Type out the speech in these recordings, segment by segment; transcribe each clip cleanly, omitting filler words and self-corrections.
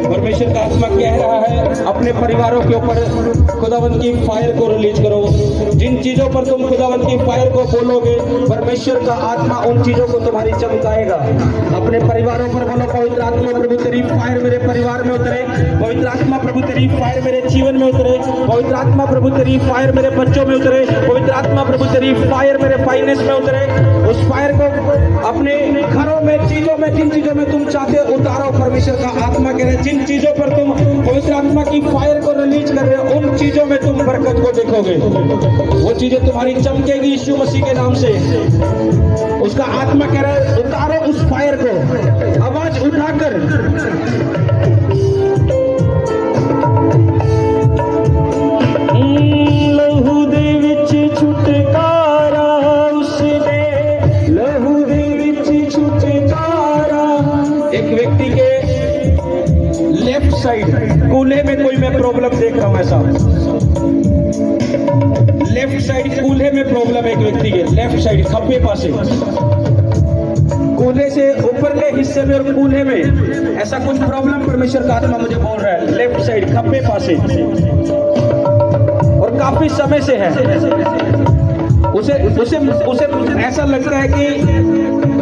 परमेश्वर का आत्मा कह रहा है अपने परिवारों के ऊपर खुदावंत की फायर को रिलीज करो। जिन चीजों पर तुम खुदावंत की फायर को बोलोगे, परमेश्वर का आत्मा उन चीजों को तुम्हारी चमकाएगा। अपने परिवारों पर बोलो, पवित्र आत्मा प्रभु तेरी फायर मेरे परिवार में उतरे, पवित्र आत्मा प्रभु तेरी फायर मेरे जीवन में उतरे, पवित्र आत्मा प्रभु तेरी फायर मेरे बच्चों में उतरे, पवित्र आत्मा प्रभु तेरी फायर मेरे फाइनेंस में उतरे। उस फायर को अपने घरों में, चीजों में, जिन चीजों में तुम चाहते हो उतारो। परमेश्वर का आत्मा कह रहे जिन चीजों पर तुम पवित्र आत्मा की फायर को रिलीज कर रहे हो, उन चीजों में तुम बरकत को देखोगे। वो चीजें तुम्हारी चमकेगी यीशु मसीह के नाम से। उसका आत्मा कह रहा है उतारो उस फायर को, आवाज उठाकर। लहू दे विच छुटकारा उसने, लहू दे विच छुटकारा। एक व्यक्ति के लेफ्ट साइड कूल्हे में कोई मैं प्रॉब्लम देख रहा हूं, ऐसा लेफ्ट साइड कूल्हे में प्रॉब्लम है। एक व्यक्ति के लेफ्ट साइड खब्बे पासे, कूल्हे से ऊपरले हिस्से में और कूल्हे में ऐसा कुछ प्रॉब्लम परमेश्वर का आत्मा मुझे बोल रहा है। लेफ्ट साइड खब्बे पासे और काफी समय से है। उसे उसे उसे ऐसा लगता है कि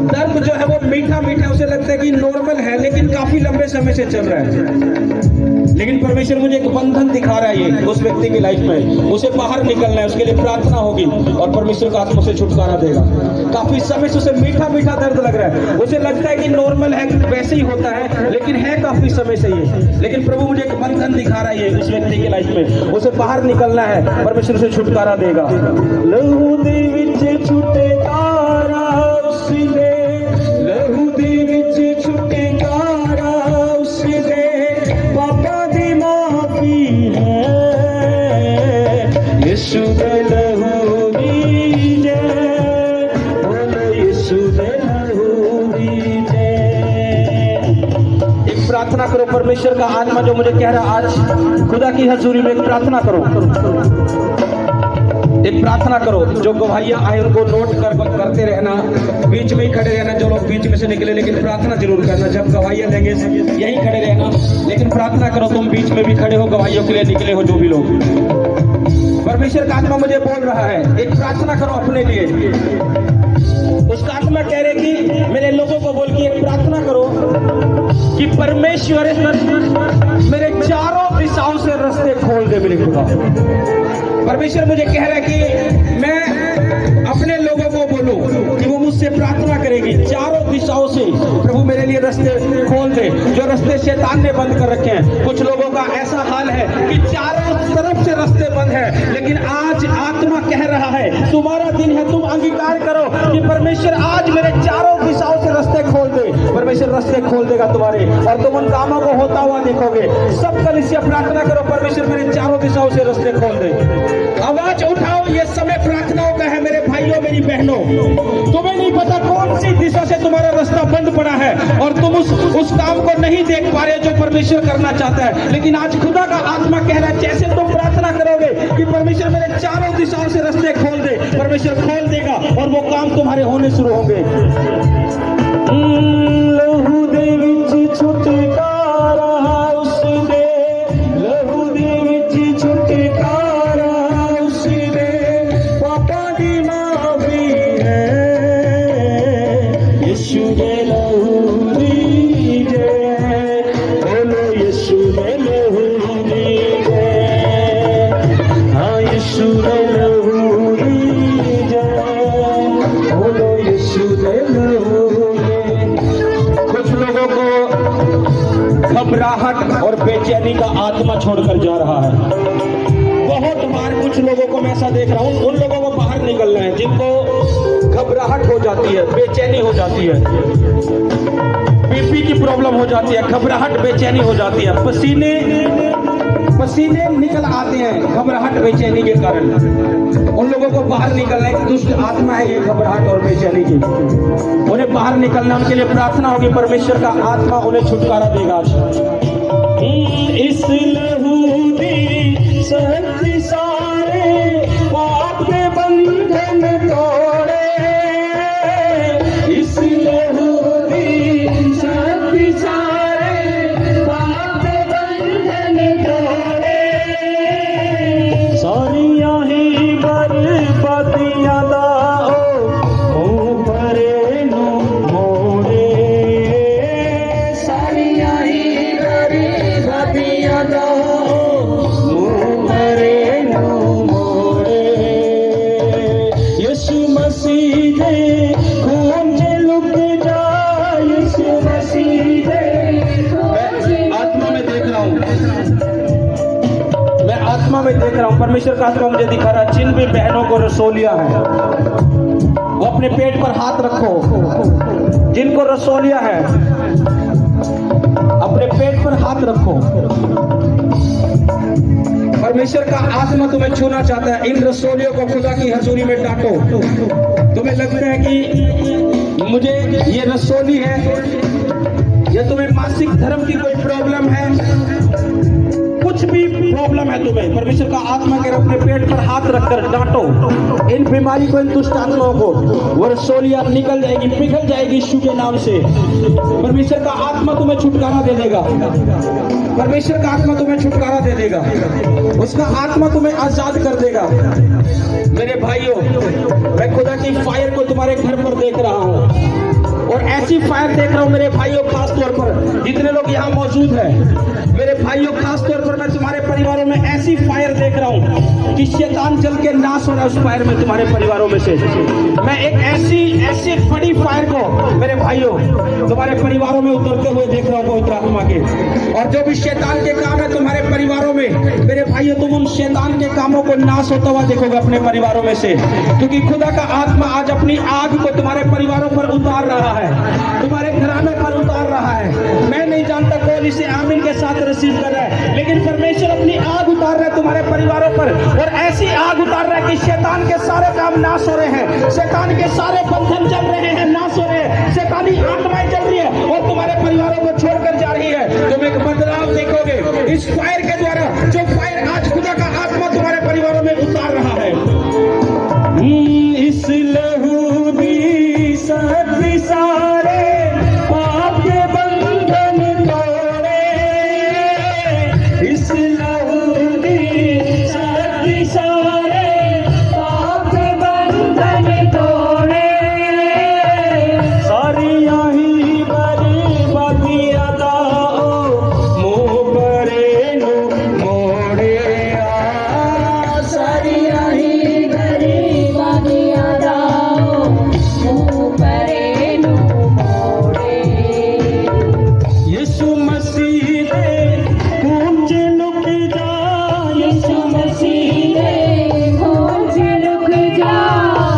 दर्द जो है वो मीठा मीठा उसे लगता है कि नॉर्मल है, लेकिन काफी लंबे समय से चल रहा है। लेकिन परमेश्वर मुझे एक बंधन दिखा रहा है ये उस व्यक्ति की लाइफ में। उसे बाहर निकलना है, उसके लिए प्रार्थना होगी और परमेश्वर का आत्मा उसे छुटकारा देगा। काफी समय से उसे मीठा मीठा दर्द लग रहा है, उसे लगता है कि नॉर्मल है, वैसे ही होता है, लेकिन है काफी समय से ये। लेकिन प्रभु मुझे एक बंधन दिखा रहा है ये उस व्यक्ति की लाइफ में। उसे बाहर निकलना है, परमेश्वर उसे छुटकारा देगा। लहू दे विच छुटकारा उसने, लहू दे विच छुटकारा उसने, पापा दी माफी है, यीशु दे लहू दी जय, बोलो यीशु दे लहू दी जय। एक प्रार्थना करो, परमेश्वर का आत्मा जो मुझे कह रहा आज खुदा की हजूरी में एक प्रार्थना करो। एक प्रार्थना करो। जो गवाहियां आए उनको नोट करते रहना, बीच में ही खड़े रहना। जो लोग बीच में से निकले, लेकिन प्रार्थना जरूर करना। जब गवाहियां देंगे यहीं खड़े रहना, लेकिन प्रार्थना करो। तुम बीच में भी खड़े हो, गवाहियों के लिए निकले हो, जो भी लोग। परमेश्वर का आत्मा मुझे बोल रहा है एक प्रार्थना करो अपने लिए। उसका आत्मा कह रहे कि मेरे लोगों को बोल के एक प्रार्थना करो कि परमेश्वर मेरे चारों दिशाओं से रास्ते खोल दे मेरे खुदा। परमेश्वर मुझे कह रहा है कि मैं अपने लोगों को बोलूं कि वो मुझसे प्रार्थना करेगी चारों दिशाओं से, प्रभु मेरे लिए रास्ते खोल दे जो रास्ते शैतान ने बंद कर रखे हैं। कुछ लोगों का ऐसा हाल है कि चारों तरफ से रास्ते बंद है, लेकिन आज आत्मा कह रहा है तुम्हारा दिन है, तुम अंगीकार करो कि परमेश्वर आज मेरे चारों दिशाओं से रास्ते खोल दे। परमेश्वर रास्ते खोल देगा तुम्हारे, और तुम उन कामों को होता हुआ देखोगे। सब कल इससे प्रार्थना करो, परमेश्वर मेरे चारों दिशाओं से रास्ते खोल दे। आवाज उठाओ, ये समय प्रार्थनाओं का है मेरे भाइयों मेरी बहनों। तुम्हें नहीं पता कौन सी दिशा से तुम्हारा रास्ता बंद पड़ा है और तुम उस काम को नहीं देख पा रहे जो परमेश्वर करना चाहता है। लेकिन आज खुदा का आत्मा कह रहा है जैसे तुम प्रार्थना करोगे कि परमेश्वर मेरे चारों दिशाओं से रास्ते खोल दे, परमेश्वर खोल देगा और वो काम तुम्हारे होने शुरू होंगे। लहू दे विच छुटकारा उसने, लहू दे विच छुटकारा उसने, पापा दी माफी है, यीशु दे लहू दी जय, बोलो यीशु दे लहू दी जय, हाँ यीशु दे लहू दी हैं जिनको घबराहट हो जाती है, बेचैनी हो जाती है, बीपी की प्रॉब्लम हो जाती है, घबराहट बेचैनी हो जाती है, पसीने निकल आते हैं घबराहट बेचैनी के कारण। उन लोगों को बाहर निकलना, एक दुष्ट आत्मा है ये घबराहट और बेचैनी की, उन्हें बाहर निकलना, उनके लिए प्रार्थना होगी, परमेश्वर का आत्मा उन्हें छुटकारा देगा। इस लहू दी शक्ति सारे पाप के बंधन तोड़े, इस लहू दी शक्ति सारे पाप के बंधन तोड़े, सारियां ही बर्बादियां दाओ ऊपरे नो मोड़े, सारियां ही बर्बादियां दाओ ऊपरे नो मोड़े, यीशु मसीह दे खून से लुक जा, यीशु मसीह दे। मैं आत्मा में देख रहा हूँ, मैं आत्मा में देख रहा हूँ, परमेश्वर का आत्मा मुझे दिखा रहा है, जिन भी बहनों को रसोलिया है वो अपने पेट पर हाथ रखो, जिनको रसोलिया है अपने पेट पर हाथ रखो। परमेश्वर का आत्मा तुम्हें छूना चाहता है। इन रसोलियों को खुदा की हजूरी में डांटो। तुम्हें लगता है कि मुझे ये रसोली है, या तुम्हें मासिक धर्म की कोई प्रॉब्लम है, कुछ भी प्रॉब्लम है तुम्हें, परमेश्वर का आत्मा के अपने पेट पर हाथ रखकर डांटो इन बीमारी को, इन दुष्ट आत्माओं को। वो रसोलियां निकल जाएगी, पिघल जाएगी यीशु के नाम से। परमेश्वर का आत्मा तुम्हें छुटकारा दे देगा, परमेश्वर का आत्मा तुम्हें छुटकारा दे देगा, उसका आत्मा तुम्हें आजाद कर देगा। मेरे भाइयों, मैं खुदा की फायर को तुम्हारे घर पर देख रहा हूँ, और ऐसी फायर देख रहा हूँ मेरे भाइयों, खास तौर पर जितने लोग यहाँ मौजूद हैं, मेरे भाइयों, खास तौर पर मैं तुम्हारे परिवारों में ऐसी फायर देख रहा हूँ कि शैतान जल के नाश हो रहा है उस फायर में, तुम्हारे परिवारों में से। मैं एक ऐसी बड़ी फायर को मेरे भाइयों तुम्हारे परिवारों में उतरते हुए देख रहा हूँ पवित्र आत्मा के। और जो भी शैतान के काम है तुम्हारे परिवारों में, मेरे भाइयों, तुम उन शैतान के कामों को नाश होता हुआ देखोगे अपने परिवारों में से, क्योंकि खुदा का आत्मा आज अपनी आग को तुम्हारे परिवारों पर उतार रहा है, तुम्हारे घराने पर उतार रहा है। मैं नहीं जानता कौन इसे आमीन के साथ रिसीव कर रहा है, लेकिन परमेश्वर अपनी आग उतार रहा है तुम्हारे परिवारों पर, और ऐसी आग उतार रहा है कि शैतान के सारे काम नाश हो रहे हैं, शैतान के सारे बंधन चल रहे हैं, नाश हो रहे हैं, शैतानी आत्माएं चल रही है और तुम्हारे परिवारों को छोड़कर जा रही है। तुम एक बदलाव देखोगे इस फायर के द्वारा, जो फायर आज खुदा का आत्मा तुम्हारे परिवारों में उतार रहा है। इस लहू दी शक्ति सारे पाप के बंधन तोड़े, इस लहू दी शक्ति सारे पाप के बंधन तोड़े, सारियां ही बर्बादियां दाओ मुँह परे नो मोड़े, सारियां ही बर्बादियां दाओ मुँह परे नो मोड़े, यीशु मसीह दे खून से लुक जा, यीशु मसीह दे खून से लुक जा।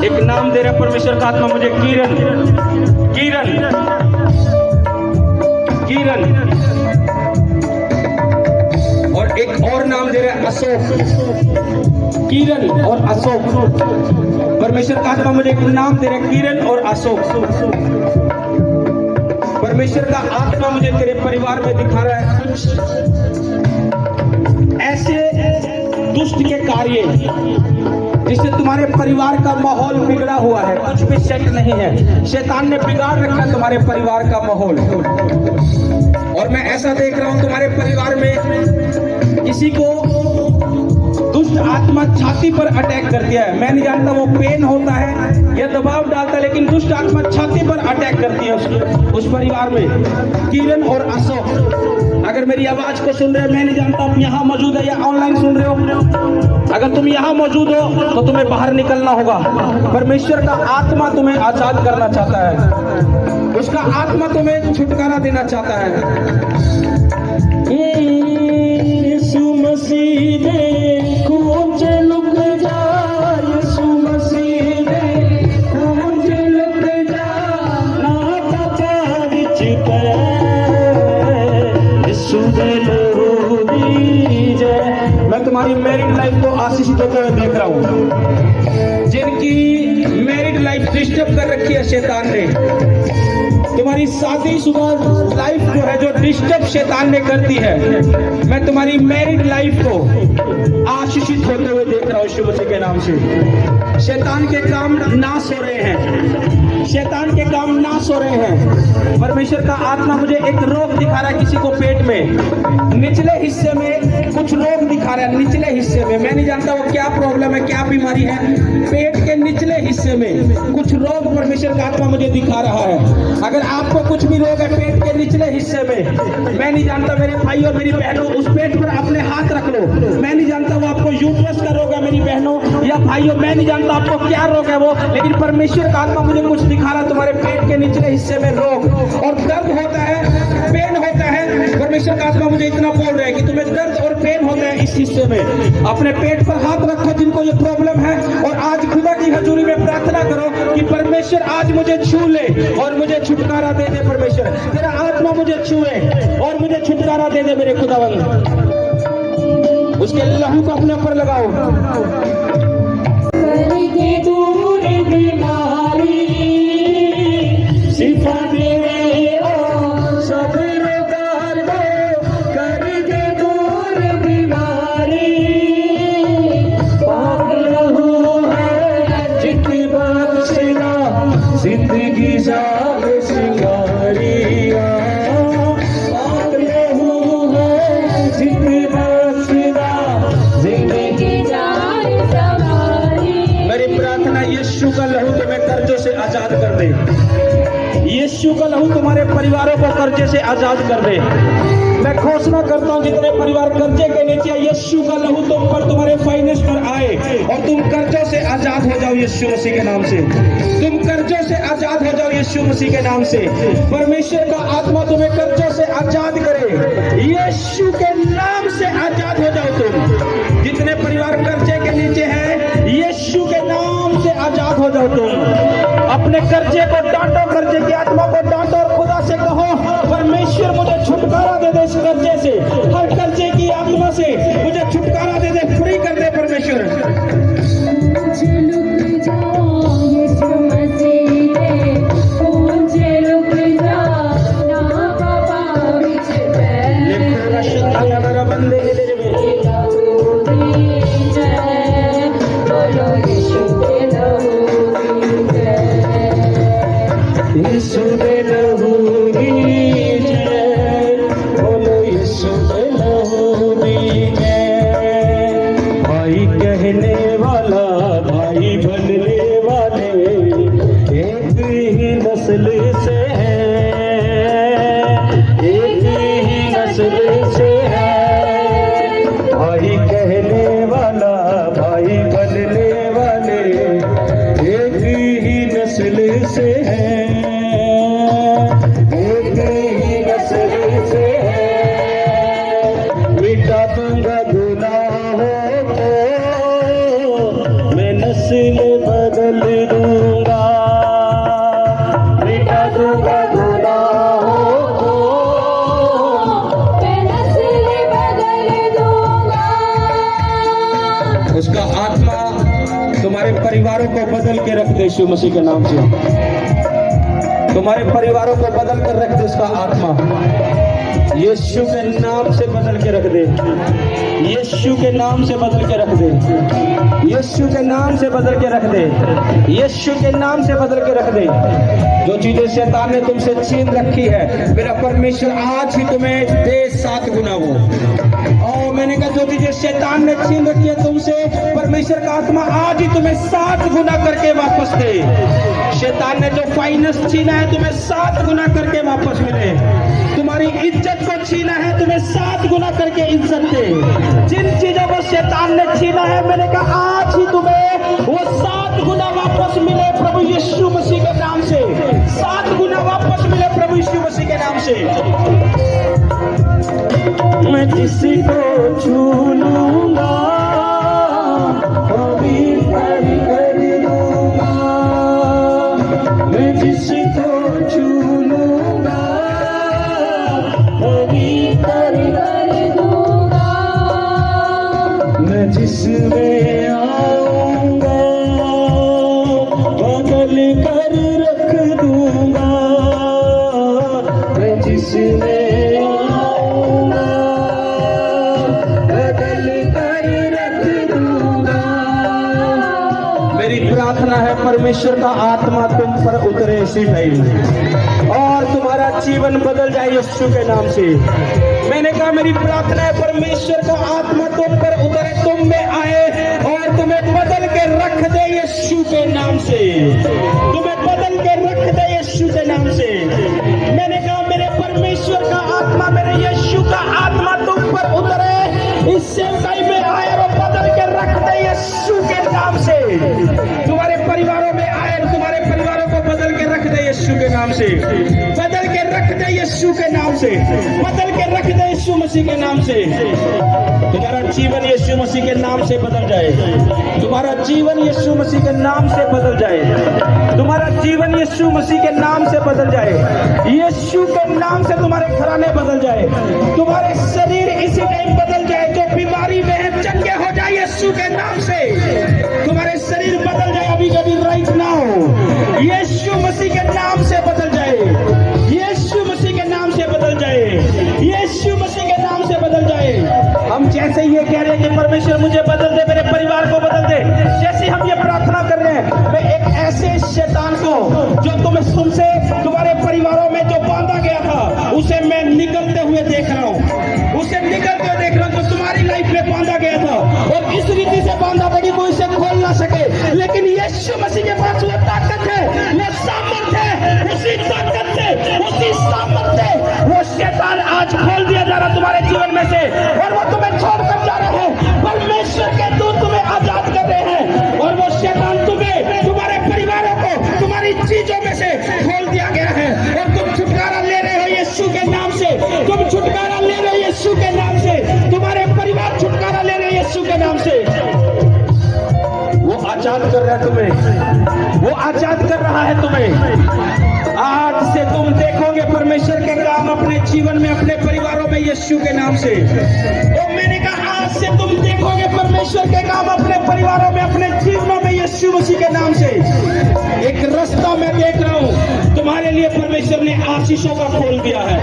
एक नाम दे रहा परमेश्वर का आत्मा मुझे, किरण, किरण, किरण, और एक और नाम दे रहा है अशोक, किरण और अशोक। परमेश्वर का आत्मा मुझे एक नाम दे रहा है, किरण और अशोक। परमेश्वर का आत्मा मुझे तेरे परिवार में दिखा रहा है कुछ ऐसे दुष्ट के कार्य जिससे तुम्हारे परिवार का माहौल बिगड़ा हुआ है, कुछ भी सेट नहीं है, शैतान ने बिगाड़ रखा है तुम्हारे परिवार का माहौल। और मैं ऐसा देख रहा हूं तुम्हारे परिवार में किसी को दुष्ट आत्मा छाती पर अटैक कर दिया है। मैं नहीं जानता वो पेन होता है या दबाव डालता है, लेकिन दुष्ट आत्मा छाती पर अटैक करती है उस परिवार में। किरण और अशोक, अगर मेरी आवाज को सुन रहे हैं, मैं नहीं जानता आप यहाँ मौजूद है या ऑनलाइन सुन रहे हो, अगर तुम यहाँ मौजूद हो तो तुम्हें बाहर निकलना होगा। परमेश्वर का आत्मा तुम्हें आजाद करना चाहता है, उसका आत्मा तुम्हें छुटकारा देना चाहता है। यीशु मसीह दे खून से लुक जा, यीशु मसीह दे डिस्टर्ब कर रखी है शैतान ने। तुम्हारी शादीशुदा लाइफ जो है जो डिस्टर्ब शैतान ने कर दी है। मैं तुम्हारी मैरिड लाइफ को आशीषित होते हुए देख रहा हूँ यीशु मसीह के नाम से। शैतान के काम नाश हो रहे हैं, शैतान के काम नाश हो रहे हैं। परमेश्वर का आत्मा मुझे एक रोग दिखा रहा है किसी को पेट में, निचले हिस्से में कुछ रोग दिखा रहा है, निचले हिस्से में। मैं नहीं जानता वो क्या प्रॉब्लम है, क्या बीमारी है। पेट के निचले हिस्से में कुछ रोग परमेश्वर का आत्मा मुझे दिखा रहा है। अगर आपको कुछ भी रोग है पेट के निचले हिस्से में, मैं नहीं जानता मेरे भाई और मेरी बहनों, उस पेट पर अपने हाथ रख लो। मैं नहीं जानता वो आपको यूट्रस का रोग है मेरी बहनों या भाइयों, मैं नहीं जानता आपको क्या रोग है वो, लेकिन परमेश्वर का आत्मा मुझे कुछ दिखा रहा है। तुम्हारे पेट के निचले हिस्से में रोग और दर्द होता है, पेन होता है। परमेश्वर का आत्मा मुझे इतना बोल रहा है कि तुम्हें दर्द और पेन होता है इस हिस्से में। अपने पेट पर हाथ रखो जिनको ये प्रॉब्लम है, और आज खुदा की हजूरी में प्रार्थना करो कि परमेश्वर आज मुझे छू ले और मुझे छुटकारा दे दे। परमेश्वर तेरा आत्मा मुझे छुए और मुझे छुटकारा दे दे मेरे खुदावंद। उसके लहू को अपने ऊपर लगाओ। करके दूर बीमारी शिफा दे ओ सब रोगार दो, करके दूर बीमारी पाक रहू है जित बख्शना जिंदगी जाग सिंगारिया, पाक रहू है जित बख्शना जिंदगी जाग सवारी। मेरी प्रार्थना यीशु का लहू तुम्हें कर्जों से आजाद कर दे। यीशु का लहू तुम्हारे परिवारों को कर्जे से आजाद कर दे। मैं घोषणा करता हूँ जितने परिवार कर्जे के नीचे, यीशु का लहू तुम पर, तुम्हारे फाइनेंस पर आए और तुम कर्जों से आजाद हो जाओ यीशु मसीह के नाम से। तुम कर्जों से आजाद हो जाओ यीशु मसीह के नाम से। परमेश्वर का आत्मा तुम्हें कर्जों से आजाद करे, यीशु के नाम से आजाद हो जाओ तुम। जितने परिवार कर्जे के नीचे हैं, यीशु के नाम से आजाद हो जाओ तुम। अपने कर्जे को डांटो, कर्जे की आत्मा को डांटो और खुदा से कहो परमेश्वर मुझे छुटकारा दे दे इस कर्जे से, हर कर्जे की आत्मा से मुझे छुटकारा दे दे, फ्री कर दे परमेश्वर। यीशु दे लहू दी जय, बोलो यीशु दे लहू दी जय। भाई कहने वाला भाई बनने वाले एक ही नस्ल से है, एक ही नस्ल से है। भाई कहने वाला भाई बनने वाले एक ही नस्ल से है, मिटा दूंगा गुनाहों को, मैं नस्ल बदल दूंगा। मिटा दूंगा गुनाहों को, मैं नस्ल बदल दूंगा। उसका आत्मा तुम्हारे परिवारों को बदल के रख दे यीशु मसीह के नाम से। तुम्हारे परिवारों को बदल कर रख दे उसका आत्मा, यीशु के नाम से बदल के रख दे, यीशु के नाम से बदल के रख दे, यीशु के नाम से बदल के रख दे, यीशु के नाम से बदल के रख दे। जो चीजें शैतान ने तुमसे छीन रखी है, मेरा परमेश्वर आज ही तुम्हें दे 7 गुना वो। और मैंने कहा जो चीजें शैतान ने छीन रखी है तुमसे, परमेश्वर का आत्मा आज ही तुम्हें 7 गुना करके वापस दे। शैतान ने जो फाइनेंस छीना है तुम्हें 7 गुना करके वापस मिले। तुम्हारी इज्जत को छीना है तुम्हें 7 गुना करके इज्जत दे। जिन चीजों को शैतान ने छीना है, मैंने कहा आज ही तुम्हें वो 7 गुना वापस मिले प्रभु यीशु मसीह के नाम से। 7 गुना वापस मिले प्रभु यीशु मसीह के नाम से। मैं जिसको छू लूंगा पवित्र कर दूंगा, मैं जिसको छू लूंगा पवित्र कर दूंगा, मैं जिसमें आऊंगा बदल कर परमेश्वर का आत्मा तुम पर उतरे इसी टाइम और तुम्हारा जीवन बदल जाए यीशु के नाम से। मैंने कहा मेरी प्रार्थना है परमेश्वर का आत्मा तुम पर उतरे, तुम में आए और तुम्हें बदल के रख दे यीशु के नाम से, तुम्हें बदल के रख दे यीशु के नाम से। मैंने कहा मेरे परमेश्वर का आत्मा, मेरे यीशु का आत्मा तुम पर उतरे, इस सेवकाई में आए और बदल के रख दे यीशु के नाम से। तुम्हारे परिवारों में आए और तुम्हारे परिवारों को बदल के रख दे यीशु के नाम से, बदल के रख दे यीशु के नाम से, बदल के रख दे यीशु मसीह के नाम से। तुम्हारा जीवन यीशु मसीह के नाम से बदल जाए, तुम्हारा जीवन यीशु मसीह के नाम से बदल जाए, तुम्हारा जीवन यीशु मसीह के नाम से बदल जाए, यीशु के नाम से तुम्हारे घराने बदल जाए, तुम्हारे शरीर इसी टाइम बदल जाए, जो बीमारी में है चंगे हो जाए यीशु के नाम से, तुम्हारे शरीर बदल जाए अभी कभी राइट नाउ, यीशु मसीह के नाम से बदल जाए, यीशु मसीह के नाम से बदल जाए, यीशु मसीह के नाम से बदल जाए। हम जैसे ये कह रहे हैं कि परमेश्वर मुझे बदल दे, मेरे परिवार को बदल दे, जैसे हम ये प्रार्थना कर रहे हैं, मैं एक ऐसे शैतान को जो तुमसे तुम्हारे परिवारों में जो बांधा गया था उसे मैं निकलते हुए देख रहा हूँ, उसे निकलते हुए देख रहा हूँ, जो तुम्हारी लाइफ में बांधा गया था और इस रीति से बांधा था कि कोई इसे खोल ना सके, लेकिन यीशु मसीह के पास वो ताकत है, वो सामर्थ है, उसी ताकत से, उसी सामर्थ से वो शैतान आज खोल दिया जा रहा तुम्हारे जीवन में से और वो तुम्हें छोड़कर जा रहे हैं। परमेश्वर के दूत तुम्हें आजाद कर रहे हैं और वो शैतान तुम्हें, तुम्हारे परिवारों को, तुम्हारी चीजों में से खोल दिया गया है और तुम छुटकारा ले रहे हो यीशु के नाम से, तुम छुटकारा ले रहे हो यीशु के नाम से, तुम्हारे परिवार छुटकारा ले रहे हैं यीशु के नाम से। वो आजाद कर रहा है तुम्हें, वो आजाद कर रहा है तुम्हें। आज से तुम देखोगे परमेश्वर के काम अपने जीवन में, अपने परिवारों में यीशु के नाम से। तो मैंने कहा आज से तुम देखोगे परमेश्वर के काम अपने परिवारों में, अपने जीवनों में यीशु मसीह के नाम से। एक रास्ता मैं देख रहा हूँ तुम्हारे लिए, परमेश्वर ने आशीषों का खोल दिया है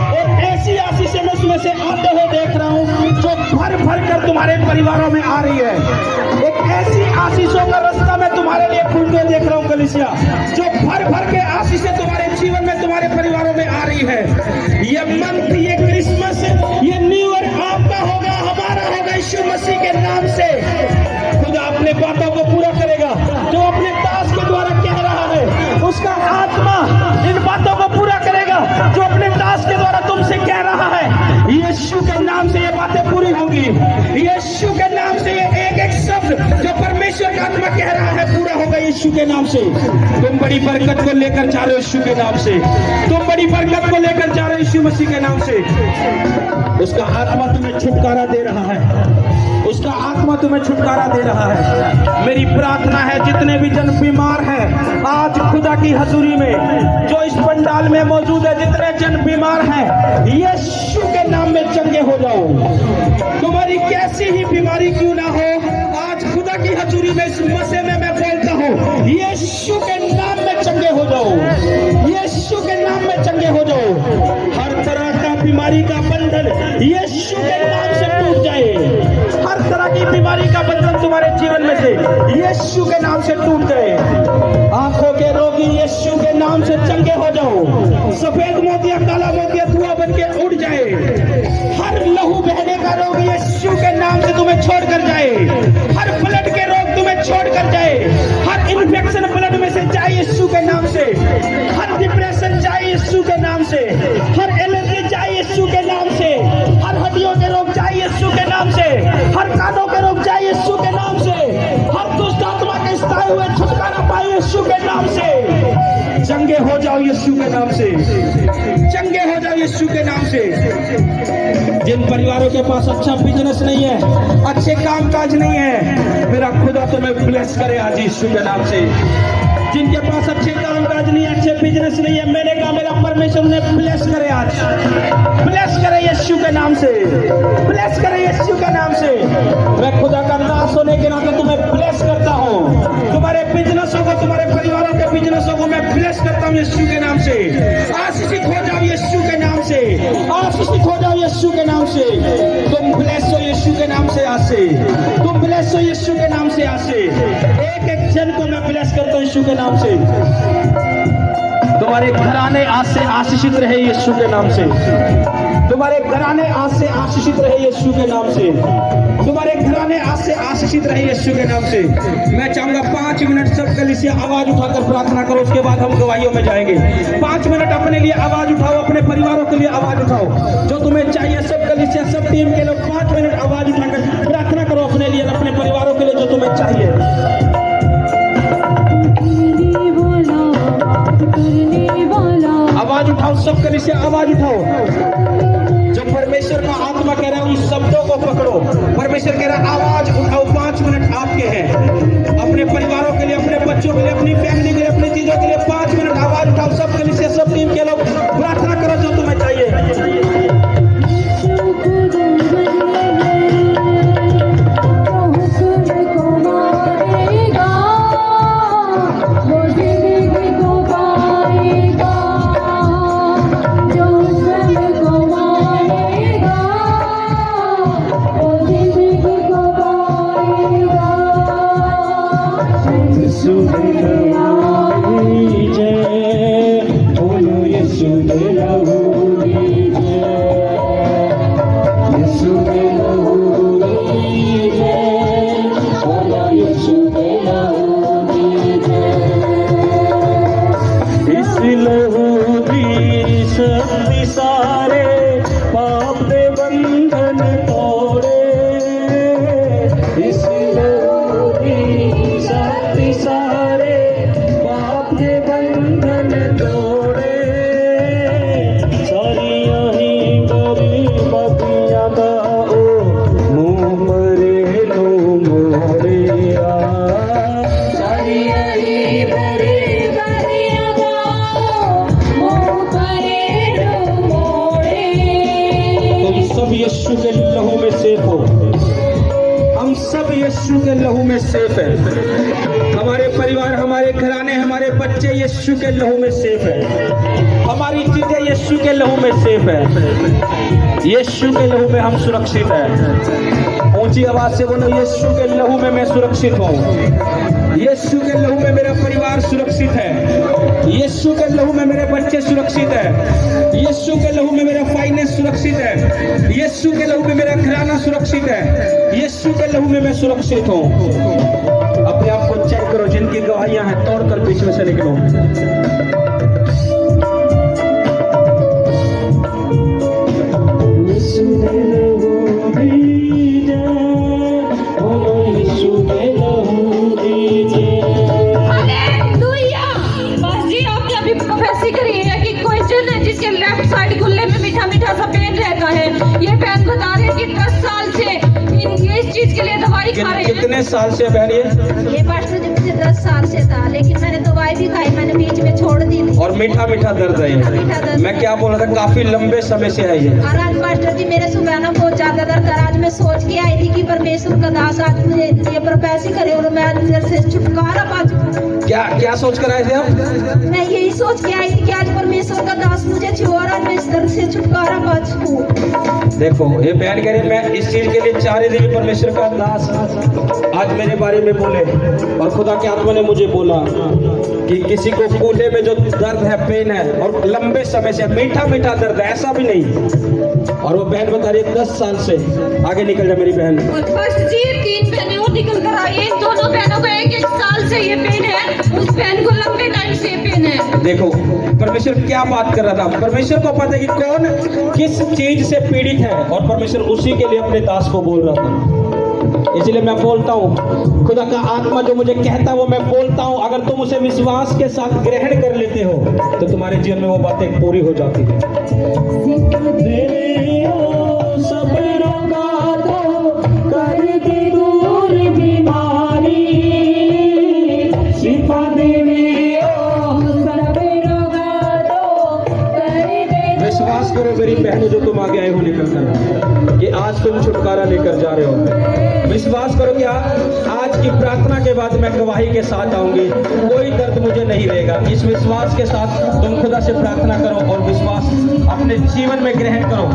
और ऐसी आशीषें मैं उसमें से आते हुए देख रहा हूँ जो भर भर कर तुम्हारे परिवारों में आ रही है। एक ऐसी आशीषों का रास्ता मैं तुम्हारे लिए खुलते देख रहा हूँ कलीसिया, जो भर भर के आशीषें तुम्हारे जीवन में, तुम्हारे परिवारों में आ रही है। ये मंथ, ये क्रिसमस, ये न्यू ईयर आपका होगा, हमारा होगा यीशु मसीह के नाम से। खुदा अपने बातों को पूरा करेगा, जो अपने दास के द्वारा कह रहा है उसका आत्मा इन बातों को पूरा करेगा, जो अपने दास के द्वारा तुमसे कह रहा है। यीशु के नाम से ये बातें पूरी होंगी, यीशु के नाम से ये एक एक शब्द जो परमेश्वर का आत्मा कह रहा है पूरा होगा यीशु के नाम से। तुम बड़ी बरकत को लेकर जा रहे हो यीशु के नाम से, तुम बड़ी बरकत को लेकर जा रहे हो यीशु मसीह के नाम से। उसका आत्मा तुम्हें छुटकारा दे रहा है, उसका आत्मा तुम्हें छुटकारा दे रहा है। मेरी प्रार्थना है जितने भी जन बीमार हैं आज खुदा की हजूरी में, जो इस पंडाल में मौजूद है, जितने जन बीमार हैं यीशु के नाम में चंगे हो जाओ। तुम्हारी कैसी ही बीमारी क्यों ना हो, आज खुदा की हजूरी में इस मसे में मैं बोलता हूँ यीशु के नाम में चंगे हो जाओ, यीशु के नाम में चंगे हो जाओ। हर तरह का बीमारी का बंधन यीशु के नाम से टूट जाए, हर तरह की बीमारी का बंधन तुम्हारे जीवन में से यीशु के नाम से टूट जाए। आंखों के रोगी यीशु के नाम से चंगे हो जाओ, सफेद मोतिया, काला मोतिया धुआं बन के उड़ जाए। हर लहू बहने का रोग यीशु के नाम से तुम्हें छोड़कर जाए, हर ब्लड के रोग तुम्हें छोड़कर जाए, हर इन्फेक्शन ब्लड में से जाए यीशु के नाम से, हर डिप्रेशन जाए यीशु के नाम से, हर एलर्जी जाए यीशु के नाम से, हर हड्डियों के रोग जाए यीशु के नाम से, हर कानों के रोग जाए यीशु के नाम से, हर दुष्ट आत्मा के स्थायी हुए छुटकारा पाए यीशु के नाम से। चंगे हो जाओ यीशु के नाम से, चंगे हो जाओ यीशु के नाम से। जिन परिवारों के पास अच्छा बिजनेस नहीं है, अच्छे काम काज नहीं है, मेरा खुदा तुम्हें ब्लेस करे आज यीशु के नाम से। जिनके पास अच्छे काम काज नहीं है, अच्छे बिजनेस नहीं है, मैंने कहा मेरा परमेश्वर ने ब्लेस करे आज, ब्लेस करे यीशु के नाम से, ब्लेस करे यीशु के नाम से। मैं खुदा का दास होने के नाते तुम्हें ब्लेस करता हूँ, तुम्हारे बिजनेसों को, तुम्हारे परिवारों के बिजनेसों को मैं ब्लेस करता हूँ यीशु के नाम से। आशीषित हो जाओ यीशु के नाम से, आशीषित हो जाओ यीशु के नाम से। तुम ब्लेस हो यीशु के नाम से आज से, तुम ब्लेस हो यीशु के नाम से आज से। एक एक जन को मैं ब्लेस करता हूँ यीशु के नाम से। तुम्हारे घराने आज से आशीषित रहे यीशु के नाम से। तुम्हारे घराने आज से आशीषित रहे यीशु के नाम से। तुम्हारे घराने आज से आशीषित रहे यीशु के नाम से। मैं चाहूंगा 5 मिनट सब कलीसिया आवाज उठाकर प्रार्थना करो, उसके बाद हम गवाहियों में जाएंगे। 5 मिनट अपने लिए आवाज उठाओ, अपने परिवारों के लिए आवाज उठाओ, जो तुम्हें चाहिए। सब कलीसिया, सब टीम के लोग 5 मिनट आवाज उठाकर प्रार्थना करो अपने लिए, अपने परिवारों के लिए, जो तुम्हें चाहिए। आवाज उठाओ सब कलीसिया, आवाज उठाओ। जो परमेश्वर का आत्मा कह रहा है उन शब्दों को पकड़ो। परमेश्वर कह रहा है आवाज उठाओ, 5 मिनट आपके हैं। अपने परिवारों के लिए, अपने बच्चों के लिए, अपनी फैमिली के लिए, अपनी चीजों के लिए 5 मिनट आवाज उठाओ। सब कलीसिया, सब टीम के लोग प्रार्थना करो जो तुम्हें चाहिए। यीशु के लहू में सेफ हो। हम सब यीशु के लहू में सेफ है। हमारे परिवार, हमारे घराने, हमारे बच्चे यीशु के लहू में सेफ है। हमारी चीजें यीशु के लहू में सेफ है। यीशु के लहू में हम सुरक्षित हैं। ऊंची आवाज से बोलो, यीशु के लहू में मैं सुरक्षित हूँ। यीशु के लहू में मेरा परिवार सुरक्षित है। यीशु के लहू में मेरे बच्चे सुरक्षित है। यीशु के लहू में मेरा फाइनेंस सुरक्षित है। यीशु के लहू में मेरा घराना सुरक्षित है। यीशु के लहू में मैं सुरक्षित हूँ। अपने आप को चेक करो, जिनकी गवाहियां हैं तोड़कर बीच में से निकलो। जिसके लेफ्ट साइड गुल्ले में मीठा मीठा सा पेन रहता है, ये पेन बता रहे हैं कि 10 साल से इस चीज के लिए दवाई खा रहे हैं। कितने साल से बहन ये पास्टर जी मुझे 10 साल से था, लेकिन मैंने दवाई भी खाई, मैंने बीच में छोड़ दी थी। और मीठा मीठा दर्द है ये। मैं क्या बोल रहा था, काफी लंबे समय से है ये। और आज पास्टर जी मेरे सुबह ना बहुत ज्यादा दर्द था। आज मैं सोच के आई थी कि परमेश्वर का दास आज मुझे ये प्रोफेसी करे और मैं अंदर से छुटकारा पा चुका। क्या सोच कर आए थे आप? मैं यही सोच के आई थी कि आज परमेश्वर का दास मुझे छुआ और मैं इस दर्द से छुटकारा पा चुका। देखो ये बहन कह रही, मैं इस चीज के लिए चाह रही थी परमेश्वर का दास आज मेरे बारे में बोले। और खुदा के आत्मा ने मुझे बोला कि किसी को कूल्हे में जो दर्द है, पेन है, और लंबे समय से मीठा मीठा दर्द है, ऐसा भी नहीं। और वो बहन बता रही है 10 साल से। आगे निकल जा मेरी बहन। फर्स्ट जी 3 बहनें और निकल कर आई है। दोनों बहनों को 1-1 साल से ये पेन है, उस बहन को लंबे टाइम से पेन है। देखो परमेश्वर क्या बात कर रहा था। परमेश्वर को पता है कि कौन किस चीज से पीड़ित है, और परमेश्वर उसी के लिए अपने दास को बोल रहा था। इसलिए मैं बोलता हूँ, खुदा का आत्मा जो मुझे कहता है वो मैं बोलता हूँ। अगर तुम उसे विश्वास के साथ ग्रहण कर लेते हो तो तुम्हारे जीवन में वो बातें पूरी हो जाती है। विश्वास करो मेरी बहनों, जो तुम आगे आए हो निकल कर, कि आज तुम छुटकारा लेकर जा रहे हो। विश्वास करो कि आज की प्रार्थना के बाद मैं गवाही के साथ आऊंगी। कोई दर्द मुझे नहीं नहीं रहेगा। इस विश्वास के साथ तुम खुदा से प्रार्थना करो और विश्वास अपने जीवन में ग्रहण करो।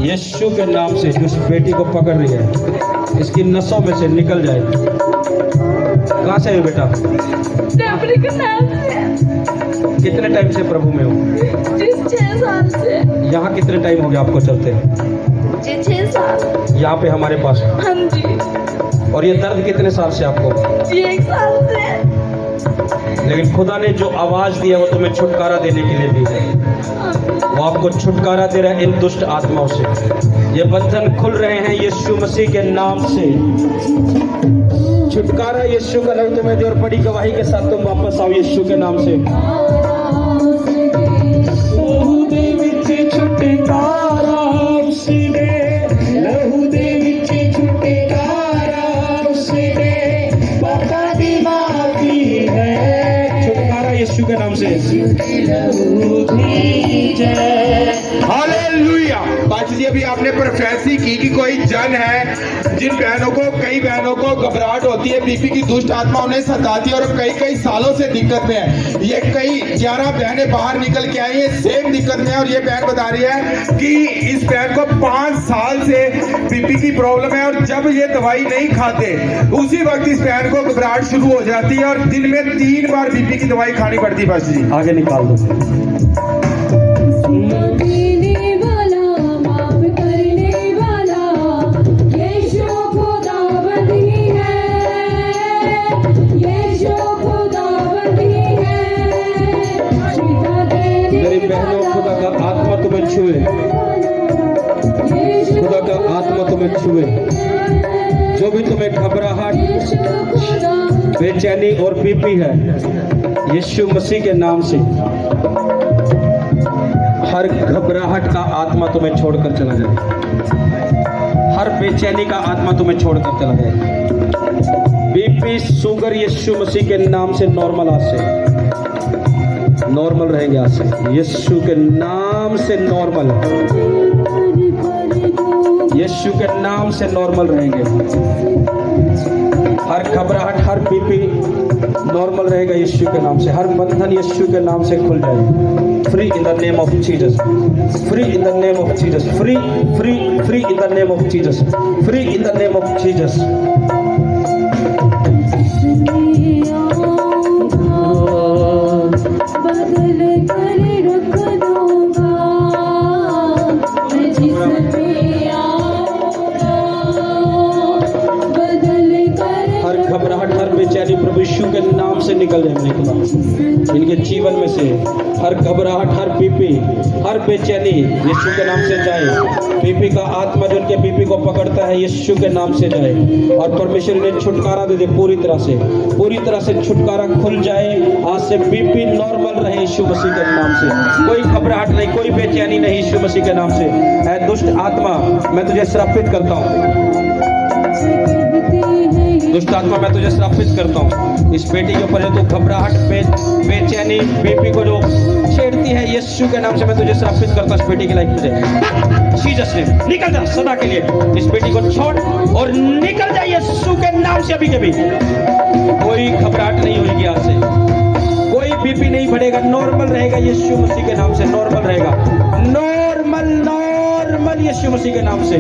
यीशु के नाम से जिस बेटी को पकड़ रही है, इसकी नसों में से निकल जाए। कहाँ से है बेटा? के नाम से। कितने टाइम से प्रभु में हो? जी 6 साल से। यहाँ कितने टाइम हो गया आपको चलते? जी 6 साल। यहाँ पे हमारे पास। हाँ जी। और ये दर्द कितने साल से आपको? जी 1 साल से। लेकिन खुदा ने जो आवाज दी है वो तुम्हें छुटकारा देने के लिए दी है। वो आपको छुटकारा दे रहा है इन दुष्ट आत्माओं से। ये बंधन खुल रहे हैं यीशु मसीह के नाम से। छुटकारा यीशु का नाम तुम्हें दे और बड़ी गवाही के साथ तुम वापस आओ यीशु के नाम से। लहू दे विच छुटकारा उसने, लहू दे विच छुटकारा उसने, पता दी माफी है। छुटकारा यीशु के नाम से। हालेलुया। पाच जी अभी आपने प्रोफेसी की कि कोई जन है जिन बहनों को, कई बहनों को घबराहट होती है, बीपी की दुष्ट आत्मा उन्हें सताती है और कई सालों से दिक्कत में है। ये कई 11 बहनें बाहर निकल के आई है सेम दिक्कत में, और ये बहन बता रही है कि इस बहन को 5 साल से बीपी की प्रॉब्लम है और जब ये दवाई नहीं खाते उसी वक्त इस बहन को घबराहट शुरू हो जाती है और दिन में 3 बार बीपी की दवाई खानी पड़ती है। बस जी आगे निकाल दो। मेरी बहनों, खुदा का आत्मा तुम्हें छुए, खुदा का आत्मा तुम्हें छुए। जो भी तुम्हें घबराहट, बेचैनी और बीपी है, यीशु मसीह के नाम से हर घबराहट का आत्मा तुम्हें छोड़कर चला जाए। हर बेचैनी का आत्मा तुम्हें छोड़कर चला जाए। बीपी, शुगर यीशु मसीह के नाम से नॉर्मल, आज से नॉर्मल रहेंगे। आज से यीशु के नाम से नॉर्मल, यीशु के नाम से नॉर्मल रहेंगे। हर घबराहट, हर बीपी नॉर्मल रहेगा यीशु के नाम से। हर बंधन यीशु के नाम से खुल जाए। Free in the name of Jesus, free in the name of Jesus, free free free in the name of Jesus, free in the name of Jesus. प्रभु यीशु के नाम से निकल जाए मेरे खुदा। इनके जीवन में से हर घबराहट, हर बीपी, हर बेचैनी यीशु के नाम से जाए। बीपी का आत्मा जो उनके बीपी को पकड़ता है यीशु के नाम से जाए और परमेश्वर इन्हें छुटकारा दे दे। पूरी तरह से छुटकारा खुल जाए। आज से बीपी नॉर्मल रहे यीशु मसीह के नाम से। कोई घबराहट नहीं, कोई बेचैनी नहीं यीशु मसीह के नाम से। ऐ दुष्ट आत्मा, मैं तुझे श्रापित करता हूँ। दुष्ट आत्मा, मैं तुझे श्रापित करता हूँ। इस बेटी के ऊपर जो तू घबराहट, बेचैनी, बीपी को जो छेड़ती है यीशु के नाम से मैं तुझे श्रापित करता हूँ। इस बेटी की लाइफ तुझे जीसस ने निकल जा सदा के लिए। इस बेटी को छोड़ और निकल जा यीशु के नाम से अभी के भी। कोई घबराहट नहीं होगी आज से, कोई बीपी नहीं बढ़ेगा, नॉर्मल रहेगा यीशु मसीह के नाम से। नॉर्मल रहेगा, नॉर्मल। नॉर्मल यीशु मसीह के नाम से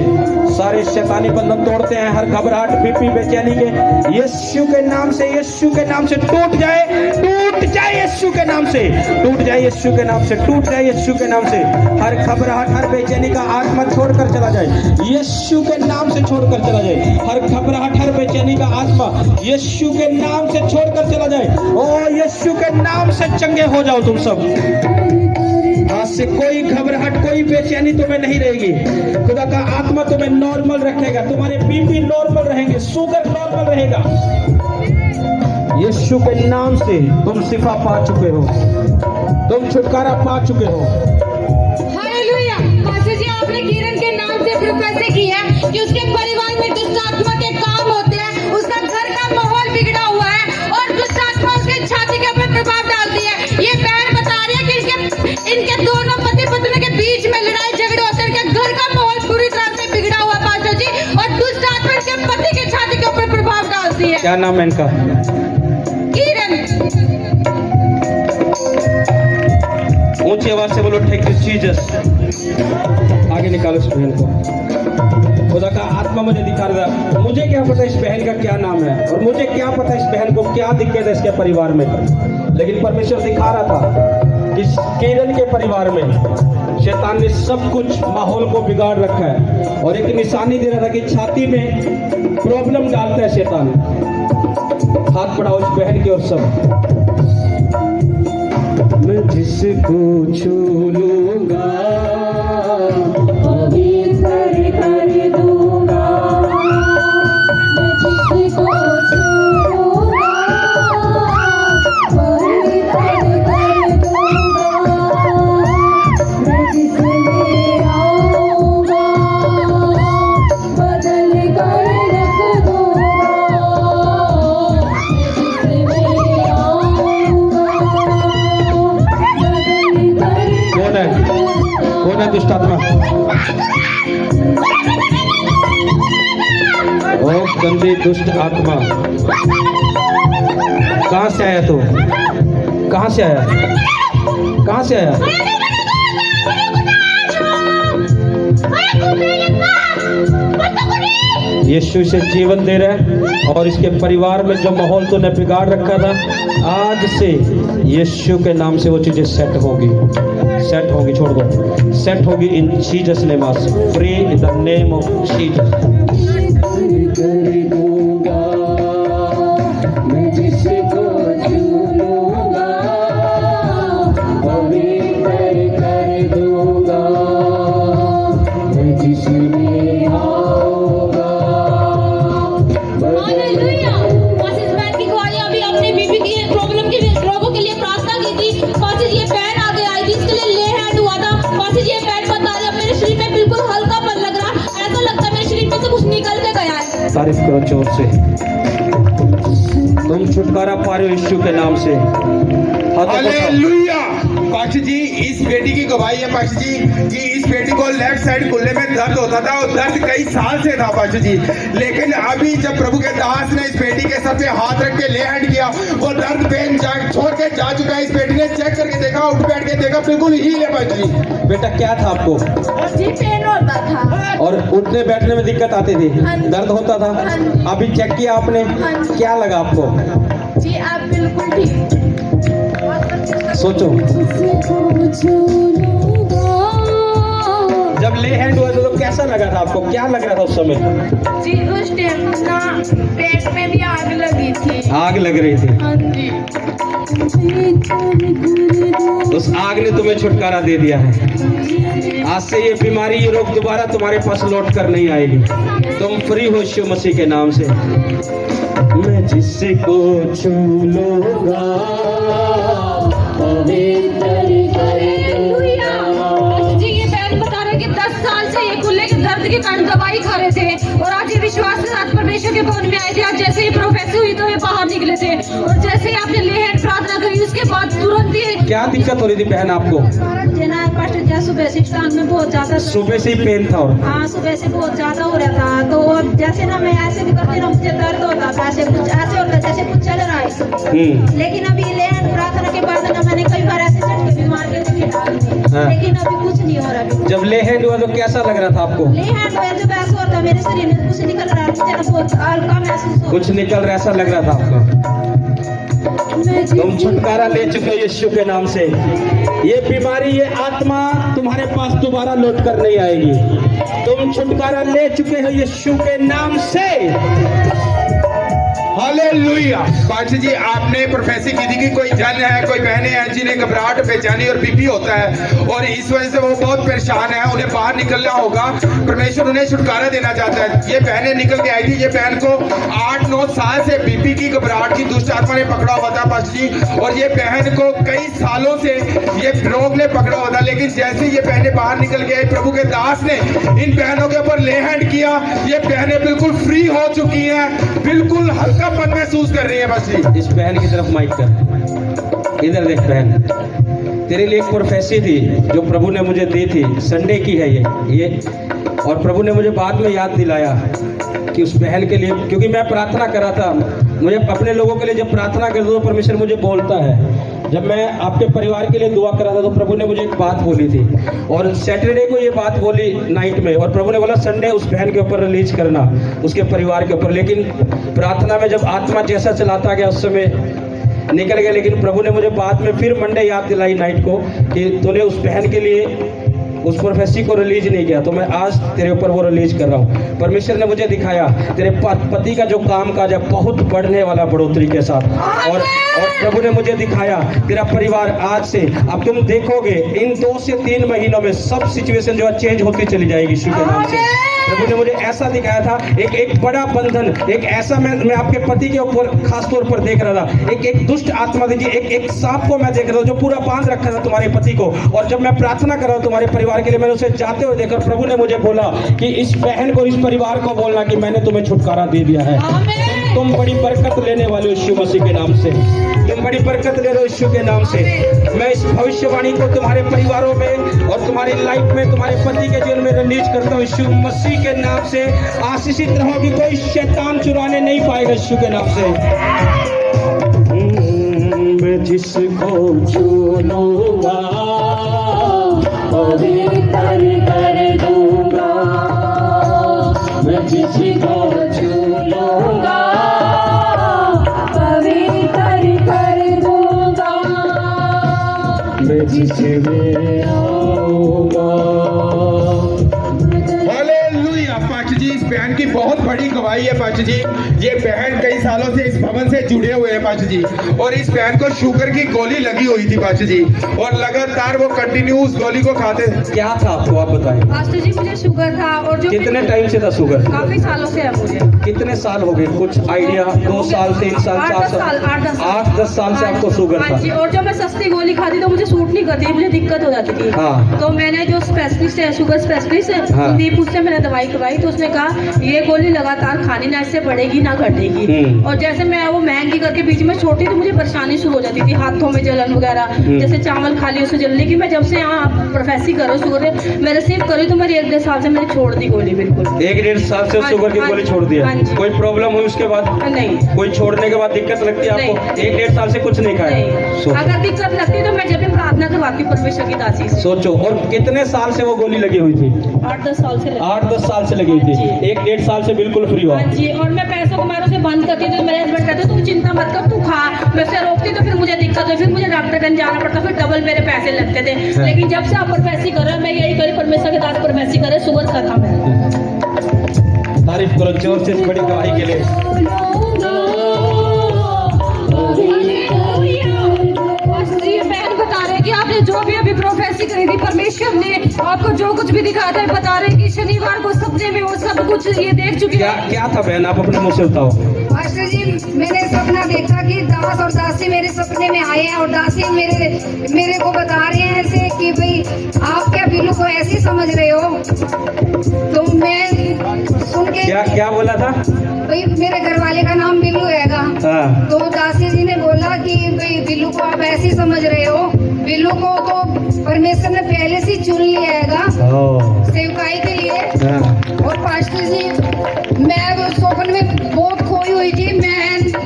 सारे शैतानी बंधन तोड़ते हैं। हर घबराहट, बीपी, बेचैनी के यीशु के नाम से, यीशु के नाम से टूट जाए, टूट जाए यीशु के नाम से, टूट जाए यीशु के नाम से, टूट जाए यीशु के नाम से। हर घबराहट, हर बेचैनी का आत्मा छोड़कर चला जाए, यीशु के नाम से छोड़कर चला जाए। हर घबराहट, हर बेचैनी का आत्मा यीशु के नाम से छोड़कर चला जाए। ओ यीशु के नाम से चंगे हो जाओ तुम सब। आज से कोई घबराहट, कोई बेचैनी तुम्हें नहीं रहेगी। खुदा का आत्मा तुम्हें नॉर्मल रखेगा, तुम्हारे बीपी नॉर्मल रहेंगे, शुगर नॉर्मल रहेगा। यीशु के नाम से तुम शिफा पा चुके हो, तुम छुटकारा पा चुके हो। हालेलुया। पास्टर जी, आपने किरण के नाम से प्रोफेसी की है कि उसके परिवार में दुष्ट आत्मा के काम होते हैं, उसका घर का माहौल बिगड़ा हुआ है और दुष्ट आत्मा उसके छाती के ऊपर प्रभाव डालती है। ये बहन बता रही है कि इनके दोनों पति पत्नी के बीच में लड़ाई झगड़े होते हैं, इनके घर का माहौल पूरी तरह से बिगड़ा हुआ है पास्टर जी, और दुष्ट आत्मा इनके पति के छाती के ऊपर प्रभाव डालती है। क्या नाम है इनका? किरण। ऊंची आवाज से बोलो, थैंक यू जीसस। आगे निकालो इस बहन को। खुदा का आत्मा मुझे दिखा रहा है। मुझे क्या पता इस बहन का क्या नाम है, और मुझे क्या पता इस बहन को क्या दिक्कत है इसके परिवार में, लेकिन परमेश्वर दिखा रहा था कि किरण के परिवार में शैतान ने सब कुछ माहौल को बिगाड़ रखा है, और एक निशानी दे रहा था कि छाती में प्रॉब्लम डालता है शैतान। हाथ बढ़ाओ इस बहन की ओर सब। मैं जिसको छू लूंगा पवित्र कर दूंगा, मैं जिसको छूऊंगा पवित्र कर दूंगा, मैं जिसमें आऊंगा बदल कर रख दूंगा, मैं जिसमें आऊंगा बदल कर। कौन है? कौन है दुष्ट आत्मा? ओ गंदी दुष्ट आत्मा, कहां से आया तू? कहां से आया? कहां से आया? यीशु से जीवन दे रहा है, और इसके परिवार में जो माहौल तूने बिगाड़ रखा था, आज से यीशु के नाम से वो चीजें सेट होगी, सेट होगी। छोड़ दो, सेट होगी इन Jesus name, free in the name of Jesus. मैं जिसको छूऊंगा पवित्र कर दूंगा, मैं जिसमें आऊंगा हालेलुया। पास्टर इस बहन की गवाही अभी अपने बीबी की प्रॉब्लम के लोगों के लिए प्रार्थना की थी। पास्टर ये बहन आगे आई थी, इसके लिए ले हैंड हुआ था। पास्टर ये बहन बता रही है, मेरे शरीर में बिल्कुल हल्कापन लग रहा, ऐसा लगता है मेरे शरीर में से कुछ निकल के गया है। तारीफ करो जोर से। तुम छुटकारा पा रहे हो यीशु के नाम से। हालेलुया। पास्टर जी, इस बेटी की गवाही है पास्टर जी कि इस बेटी को लेफ्ट साइड कुल्ले में दर्द होता था, और दर्द कई साल से था पास्टर जी, लेकिन अभी जब प्रभु के दास ने इस बेटी के सर पे हाथ रख के ले हैंड किया, वो दर्द पेन छोड़ के जा चुका है। इस बेटी ने चेक करके देखा, उठ बैठ के देखा, बिल्कुल ही है पास्टर जी। बेटा क्या था आपको? जी पेन होता था और उठने बैठने में दिक्कत आती थी, दर्द होता था। अभी चेक किया आपने, क्या लगा आपको? जी, आप बिल्कुल ठीक। सोचो, जब ले हैंड हुआ तो कैसा लगा था आपको? क्या लग रहा था उस समय? जी उस टाइम ना पेट में भी आग लगी थी। आग लग रही थी। हाँ जी। उस आग ने तुम्हें छुटकारा दे दिया है। आज से ये बीमारी, ये रोग दोबारा तुम्हारे पास लौट कर नहीं आएगी। तुम फ्री हो यीशु मसीह के नाम से। मैं जिसको छू लूंगा पवित्र कर दूंगा। पास्टर जी ये बहन बता रहे कि 10 साल से ये कुल्ले के दर्द के कारण दवाई खा रहे थे, और आज ये विश्वास के साथ परमेश्वर परमेश्वर के भवन में आए थे, आज जैसे ही प्रोफेसर हुई तो ये बाहर निकले थे, और जैसे ही आपने ले हैंड प्रार्थना करी उसके बाद तुरंत ही क्या दिक्कत हो रही थी बहन आपको? जना पास्टर जी सुबह से स्थान में बहुत ज्यादा, सुबह से ही पेन था और हाँ सुबह से बहुत ज्यादा हो रहा था। तो अब जैसे ना मैं ऐसे भी करती हूँ मुझे दर्द होता था, ऐसे कुछ ऐसे होता जैसे कुछ चल रहा है। लेकिन अभी ले हैंड प्रार्थना के बाद ना मैंने कई बार ऐसे झटके भी मार के देखे डाल दिए, हाँ। लेकिन अभी कुछ नहीं हो रहा। जब ले हैंड हुआ तो कैसा लग रहा था आपको? ले हैंड हुआ जब ऐसा होता मेरे शरीर में कुछ निकल रहा है, मुझे बहुत हल्का महसूस हो। कुछ निकल रहा ऐसा लग रहा था आपको? तुम छुटकारा ले चुके हो यीशु के नाम से। ये बीमारी, ये आत्मा तुम्हारे पास दोबारा लौट कर नहीं आएगी। तुम छुटकारा ले चुके हो यीशु के नाम से। हालेलुया। पास्टर जी, आपने प्रोफेसी की थी कि कोई जन है, कोई बहनें हैं जिन्हें घबराहट, बेचैनी और बीपी होता है और इस वजह से वो बहुत परेशान है, उन्हें बाहर निकलना होगा। परमेश्वर उन्हें छुटकारा देना चाहता है। ये बहनें निकल के आई थी। ये बहन को 8-9 साल से बीपी की, घबराहट की दुष्ट आत्मा ने पकड़ा हुआ था पास्टर जी, और ये बहन को कई सालों से ये रोग ने पकड़ा हुआ था। लेकिन जैसे ये बहनें बाहर निकल के आई, प्रभु के दास ने इन बहनों के ऊपर ले हैंड किया। ये बहनें बिल्कुल फ्री हो चुकी हैं, बिल्कुल हल्कापन महसूस कर रही है। बस इस बहन की तरफ माइक कर, इधर देख बहन, तेरे लिए एक प्रोफेसी थी जो प्रभु ने मुझे दी थी। संडे की है ये और प्रभु ने मुझे बाद में याद दिलाया कि उस बहन के लिए, क्योंकि मैं प्रार्थना कर रहा था, मुझे अपने लोगों के लिए जब प्रार्थना करता तो परमेश्वर मुझे बोलता है। जब मैं आपके परिवार के लिए दुआ कर रहा था तो प्रभु ने मुझे एक बात बोली थी, और सैटरडे को ये बात बोली नाइट में, और प्रभु ने बोला संडे उस बहन के ऊपर रिलीज करना, उसके परिवार के ऊपर। लेकिन प्रार्थना में जब आत्मा जैसा चलाता गया उस समय निकल गया। लेकिन प्रभु ने मुझे बाद में फिर मंडे याद दिलाई नाइट को कि तूने उस बहन के लिए उस प्रोफेसी को रिलीज नहीं किया, तो मैं आज तेरे ऊपर वो रिलीज कर रहा हूँ। परमेश्वर ने मुझे दिखाया तेरे पति का जो काम काज है बहुत बढ़ने वाला, बढ़ोतरी के साथ। और प्रभु ने मुझे दिखाया तेरा परिवार आज से, अब तुम देखोगे इन 2 से 3 महीनों में सब सिचुएशन जो है चेंज होती चली जाएगी यीशु के नाम से। प्रभु ने मुझे ऐसा दिखाया था, एक बड़ा बंधन, एक ऐसा मैं आपके पति के ऊपर खास तौर पर देख रहा था। एक दुष्ट आत्मा देखिए, एक सांप को मैं देख रहा था जो पूरा बांध रखा था तुम्हारे पति को। और जब मैं प्रार्थना कर रहा हूँ तुम्हारे परिवार के लिए, मैंने उसे जाते हुए देखा। प्रभु ने मुझे बोला कि इस बहन को, इस परिवार को बोलना कि मैंने तुम्हें छुटकारा दे दिया है। तुम बड़ी बरकत लेने वाले हो यीशु मसीह के नाम से। तुम बड़ी बरकत ले रहे हो यीशु के नाम से। मैं इस भविष्यवाणी को तुम्हारे परिवारों में और तुम्हारी लाइफ में, तुम्हारे पति के जीवन में रिलीज करता हूँ यीशु मसीह के नाम से। आशीषित रहो कि कोई शैतान चुराने नहीं पाएगा यीशु के नाम से। मैं जिसको छू लूंगा पवित्र कर दूंगा, मैं जिसको छू लूंगा पवित्र कर दूंगा, मैं जिसमें आऊंगा। पास्टर जी, इस बहन की बहुत बड़ी गवाही है पास्टर जी। ये बहन कई सालों से इस भवन से जुड़े हुए हैं पास्टर जी, और इस बहन को शुगर की गोली लगी हुई थी पास्टर जी, और लगातार वो कंटिन्यू उस गोली को खाते। क्या था आपको, आप बताएं। पास्टर जी मुझे शुगर था, और जो कितने टाइम से था शुगर? काफी सालों से है मुझे। कितने साल हो गए, कुछ आइडिया? 2 साल, 3 साल, 4 साल, 8-10 साल से आपको शुगर था। और जब मैं सस्ती गोली खाती तो मुझे सूट नहीं करती, मुझे दिक्कत हो जाती थी। हाँ। तो मैंने जो स्पेशलिस्ट है, शुगर स्पेशलिस्ट है, हाँ। दीप, उससे मैंने दवाई करवाई, तो उसने कहा ये गोली लगातार खानी, ना इससे बढ़ेगी ना घटेगी। और जैसे मैं वो महंगी करके बीच में छोटी, तो मुझे परेशानी शुरू हो जाती थी, हाथों में जलन वगैरह, जैसे चावल खा लिया उससे जलन। लेकिन मैं जब से यहाँ प्रोफेसी करो शुगर मैं रिसीव करी, तो मेरी 1-1.5 साल से मैंने छोड़ दी गोली बिल्कुल। 1-1.5 साल से शुगर की गोली छोड़ दिया? कोई प्रॉब्लम हुई उसके बाद? नहीं। कोई छोड़ने के बाद दिक्कत लगती है आपको? 1-1.5 साल से कुछ नहीं खाया? अगर दिक्कत लगती तो मैं जब भी प्रार्थना करवाती हूँ परमेश्वर की दासी से। सोचो, और कितने साल से वो गोली लगी हुई थी? 8-10 साल से। 8-10 साल से लगी हुई थी। 1-1.5 साल से बिल्कुल फ्री हुआ। हाँ जी, और मैं पैसों को मारों से बंद करती, तो मेरे हस्बैंड कहते तुम चिंता मत कर, तू खा। मैं से रोकती तो फिर मुझे दिक्कत हुई, फिर मुझे डॉक्टर कन जाना पड़ता, फिर डबल मेरे पैसे लगते थे। लेकिन जब से आप परफेसी कर रहे हो, मैं यही करी, परमेश्वर के दास परफेसी करे, शुगर खत्म है। तारीफ करो जोर से इस बड़ी गवाही के लिए। बहन बता रहे कि आपने जो भी अभी प्रोफेसी करी थी, परमेश्वर ने आपको जो कुछ भी दिखाया था, बता रहे कि शनिवार को सपने में वो सब कुछ ये देख चुके हैं। क्या था बहन, आप अपने मुंह से बताओ। मास्टर जी, मैंने सपना देखा कि दास और दासी मेरे सपने में आए हैं, और दासी मेरे को बता रहे हैं ऐसे कि भाई आप क्या बिल्लू को ऐसे समझ रहे हो। तो मैं सुन के क्या बोला था? भाई मेरे घर वाले का नाम बिल्लू हैगा। हाँ। तो दासी जी ने बोला कि भाई बिल्लू को आप ऐसे ही समझ रहे हो, बिल्लू को तो परमेश्वर ने पहले से चुन लिया हैगा सेवकाई के लिए। हाँ। और पास्टर जी मैं स्वप्न में बहुत खोई हुई थी, मैं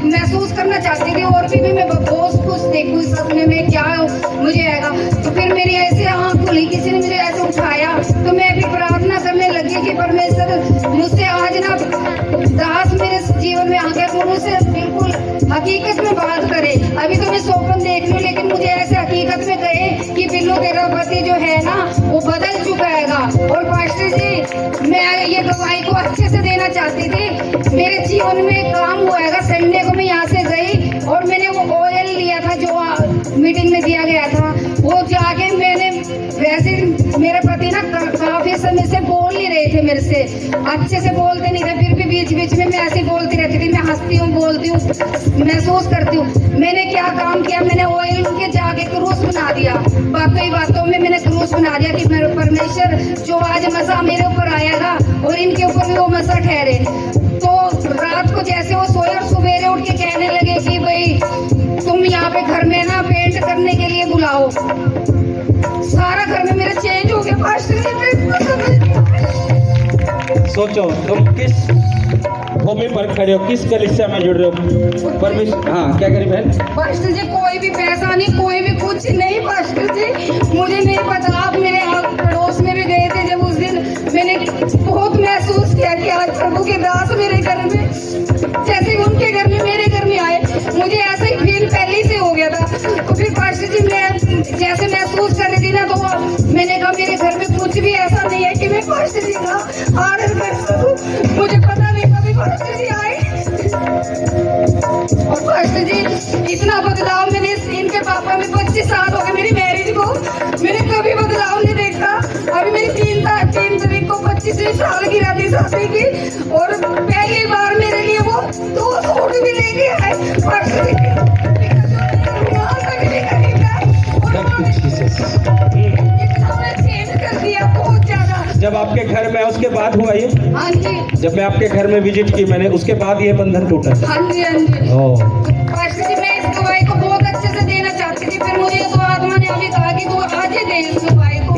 महसूस करना चाहती थी और भी मैं बहुत कुछ देखूं इस सपने में क्या मुझे आएगा। तो फिर मेरी ऐसे आँख खुली, किसी ने मुझे ऐसे उठाया तो मैं भी प्रार्थना करने लगी कि परमेश्वर मुझसे आज ना दास मेरे जीवन में आके मुझसे बिल्कुल हकीकत में बात करे। अभी तो मैं स्वप्न देख रही हूँ लेकिन मुझे ऐसे हकीकत में कहे कि बिल्लू तेरा पति जो है ना वो बदल चुका हैगा। और पास्टर जी मैं ये दवाई को अच्छे से देना चाहती थी, मेरे जीवन में काम हुआ हैगा। संडे को मैं यहाँ से गई और मैंने वो ऑयल लिया था जो मीटिंग में दिया गया था, वो जाके मैंने वैसे मेरे पति ना काफी समय से बोल नहीं रहे थे मेरे से, अच्छे से बोलते नहीं थे, फिर भी बीच बीच में मैं ऐसे बोलती रहती थी। मैं हंसती हूँ, बोलती हूँ, महसूस करती हूँ। मैंने क्या काम किया, मैंने ऑयल के जाके क्रूस बना दिया। बाकी बातों में मैंने क्रूस बना दिया कि मेरे परमेश्वर जो आज मसा मेरे ऊपर आएगा और इनके ऊपर भी वो मसा ठहरे। तो रात को जैसे वो सोए और सवेरे उठ के कहने लगे कि भाई तुम यहाँ पे घर में ना पेंट करने के लिए बुलाओ। सारा घर में मेरा चेंज हो गया पास्टर जी। सोचो तुम किस भूमि पर खड़े हो, किस कलीसिया में जुड़ रहे हो। परमेश्वर हाँ क्या करी बहन। पास्टर जी कोई भी पैसा नहीं, कोई भी कुछ नहीं पास्टर जी, मुझे नहीं पता। आप मेरे पड़ोस में भी गए थे जब उस दिन मैंने बहुत महसूस किया कि आज प्रभु के दास मेरे घर में जैसे उनके घर में मेरे घर में आए, मुझे ऐसा ही फील पहले से हो गया था। तो फिर पास्टर जी मैं जैसे महसूस कर रही थी ना तो मैंने कहा मेरे घर में कुछ भी ऐसा नहीं है कि मैं पास्टर जी का ऑर्डर कर सकूं। मुझे पता नहीं कभी पास्टर जी आए। और पास्टर जी इतना बदलाव मैंने इनके पापा में 25 साल हो गए मेरी मैरिज को, मैंने कभी बदलाव नहीं देखा। अभी मेरी 3 तारीख को 25वीं साल की रात शादी की और पहली बार मेरे लिए वो 2 सूट भी लेके आए। पास्टर जी यहाँ तक भी खरीदा और इतना मैं चेंज कर दिया बहुत ज्यादा। जब आपके घर में उसके बाद हुआ ये, हाँ जी, जब मैं आपके घर में विजिट की मैंने उसके बाद ये बंधन टूटा। हाँ जी, हाँ जी। ओह पास्टर जी मैं इस दवाई को बहुत अच्छे से देना चाहती थी, फिर मुझे तो आत्मा ने अभी कहा कि तू आज ही दे इस दवाई को।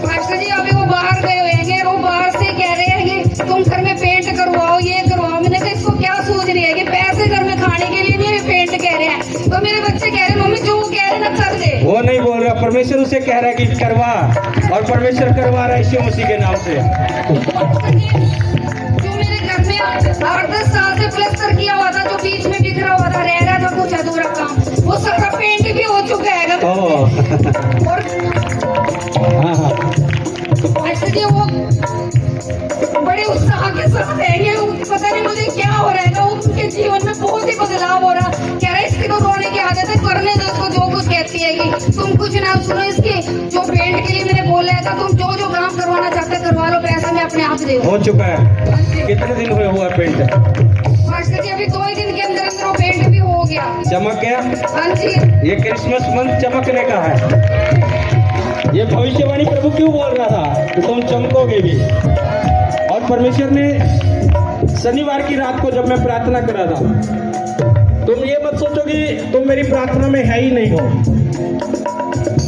पास्टर जी अभी वो बाहर गए हुए हैं, वो बाहर से कह रहे हैं कि तुम घर में पेंट करवाओ, ये करवाओ। मैंने कहा इसको क्या सोच रही है कि पैसे घर में खाने के लिए नहीं पेंट कह रहे हैं। तो मेरे बच्चे कह रहे हैं मम्मी जो वो कह रहे हैं ना कर दे। वो नहीं बोल रहा, परमेश्वर उसे कह रहा है कि करवा, और परमेश्वर करवा रहा है यीशु मसीह के नाम से। जो मेरे घर में 8-10 साल से प्लास्टर किया हुआ था, जो बीच में बिखरा हुआ था, रह रहा था कुछ अधूरा काम, वो सारा पेंट भी हो चुका है। और हाँ हाँ पास्टर जी वो बड़े उत्साह के साथ रहेंगे। पता नहीं मुझे क्या हो रहा है ना, उनके जीवन में बहुत ही बदलाव हो रहा। कह रहे इसकी तो रोने की आदत है, करने दो उसको जो कुछ कहती है कि तुम कुछ ना सुनो इसकी। जो पेंट के लिए मैंने बोला था तुम जो जो काम करवाना चाहते करवा लो, पैसा मैं अपने आप दे दूँ। हो चुका है। कितने दिन हुए हुआ पेंट? पास्टर जी अभी 2 ही दिन के अंदर अंदर वो पेंट भी हो गया। चमक गया। हाँ जी, ये क्रिसमस मंथ चमकने का है। ये भविष्यवाणी प्रभु क्यों बोल रहा था कि तुम चमकोगे भी। और परमेश्वर ने शनिवार की रात को जब मैं प्रार्थना कर रहा था, तुम ये मत सोचो कि तुम मेरी प्रार्थना में है ही नहीं हो।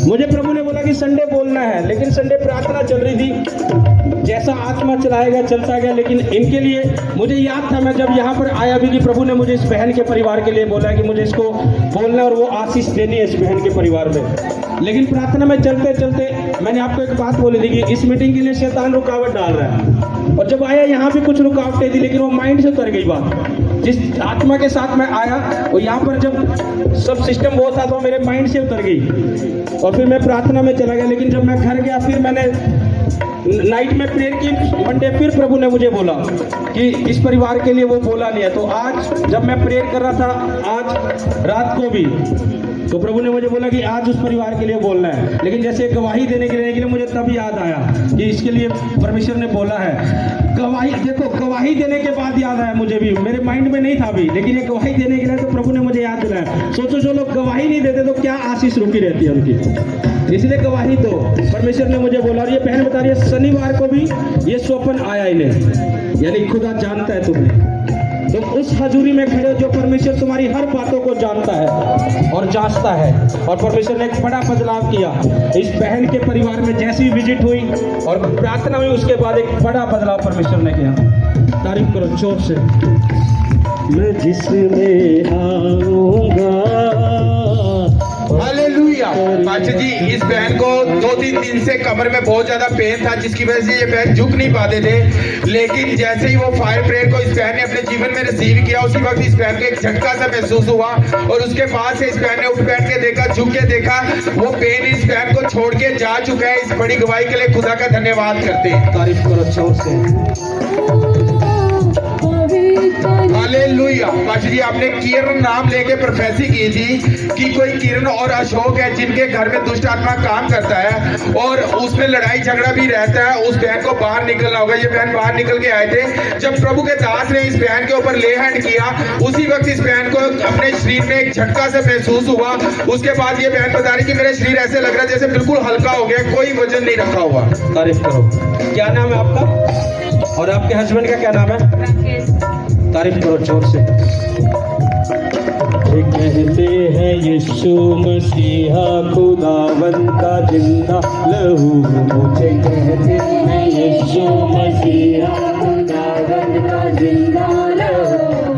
मुझे प्रभु ने बोला कि संडे बोलना है, लेकिन संडे प्रार्थना चल रही थी, जैसा आत्मा चलाएगा चलता गया। लेकिन इनके लिए मुझे याद था, मैं जब यहाँ पर आया भी कि प्रभु ने मुझे इस बहन के परिवार के लिए बोला कि मुझे इसको बोलना और वो आशीष देनी है इस बहन के परिवार में। लेकिन प्रार्थना में चलते चलते मैंने आपको एक बात बोली थी कि इस मीटिंग के लिए शैतान रुकावट डाल रहा है। और जब आया यहाँ भी कुछ रुकावटें थी, लेकिन वो माइंड से उतर गई बात। जिस आत्मा के साथ मैं आया वो यहाँ पर जब सब सिस्टम वो था तो मेरे माइंड से उतर गई और फिर मैं प्रार्थना में चला गया। लेकिन जब मैं घर गया फिर मैंने नाइट में प्रेयर की, मंडे फिर प्रभु ने मुझे बोला कि इस परिवार के लिए वो बोला नहीं है। तो आज जब मैं प्रेयर कर रहा था आज रात को भी, तो प्रभु ने मुझे बोला कि आज उस परिवार के लिए बोलना है। लेकिन जैसे गवाही देने के लिए मुझे तब याद आया कि इसके लिए परमेश्वर ने बोला है। गवाही देखो, गवाही देने के बाद याद आया मुझे भी, मेरे माइंड में नहीं था अभी, लेकिन ये गवाही देने के लिए तो प्रभु ने मुझे याद दिलाया। सोचो जो लोग गवाही नहीं देते तो क्या आशीष रुकी रहती है उनकी, इसलिए गवाही दो। परमेश्वर ने मुझे बोला। और ये बहन बता रही है शनिवार को भी ये स्वप्न आया इन्हें, यानी खुदा जानता है तुम्हें। तुम उस हजूरी में खड़े हो जो परमेश्वर तुम्हारी हर बातों को जानता है और जांचता है। और परमेश्वर ने एक बड़ा बदलाव किया इस बहन के परिवार में जैसी विजिट हुई और प्रार्थना हुई, उसके बाद एक बड़ा बदलाव परमेश्वर ने किया। तारीफ करो जोर से। मैं जिसमें आऊंगा। हालेलुया। पास्टर जी, इस बहन को 2-3 दिन से कमर में बहुत ज्यादा पेन था, जिसकी वजह से ये बहन झुक नहीं पाते थे। लेकिन जैसे ही वो फायर प्रेयर को इस बहन ने अपने जीवन में रिसीव किया, उसी वक्त इस बहन को एक झटका सा महसूस हुआ और उसके बाद से इस बहन ने उठ बैठ के देखा, झुक के देखा, वो पेन इस बहन को छोड़ के जा चुका है। इस बड़ी गवाही के लिए खुदा का धन्यवाद करते हैं। तारीफ करो जोर से। हालेलुया। पास्टर जी, आपने किरण नाम लेके प्रोफेसी की थी कि कोई किरण और अशोक है जिनके घर में दुष्ट आत्मा काम करता है और उसमें लड़ाई झगड़ा भी रहता है। उस बहन को बाहर निकलना होगा। ये बहन बाहर निकल के आए थे। जब प्रभु के दास ने इस बहन के ऊपर ले हैंड किया, उसी वक्त इस बहन को अपने शरीर में एक झटका से महसूस हुआ। उसके बाद ये बहन बता रही कि मेरा शरीर ऐसे लग रहा है जैसे बिल्कुल हल्का हो गया, कोई वजन नहीं रखा हुआ। तारीफ करो। क्या नाम है आपका और आपके हस्बैंड का क्या नाम है? राकेश। तारीफ करो जोर से। कहते हैं यीशु मसीहा खुदावन का जिंदा लहू, मुझे कहते हैं यीशु मसीहा खुदावन का जिंदा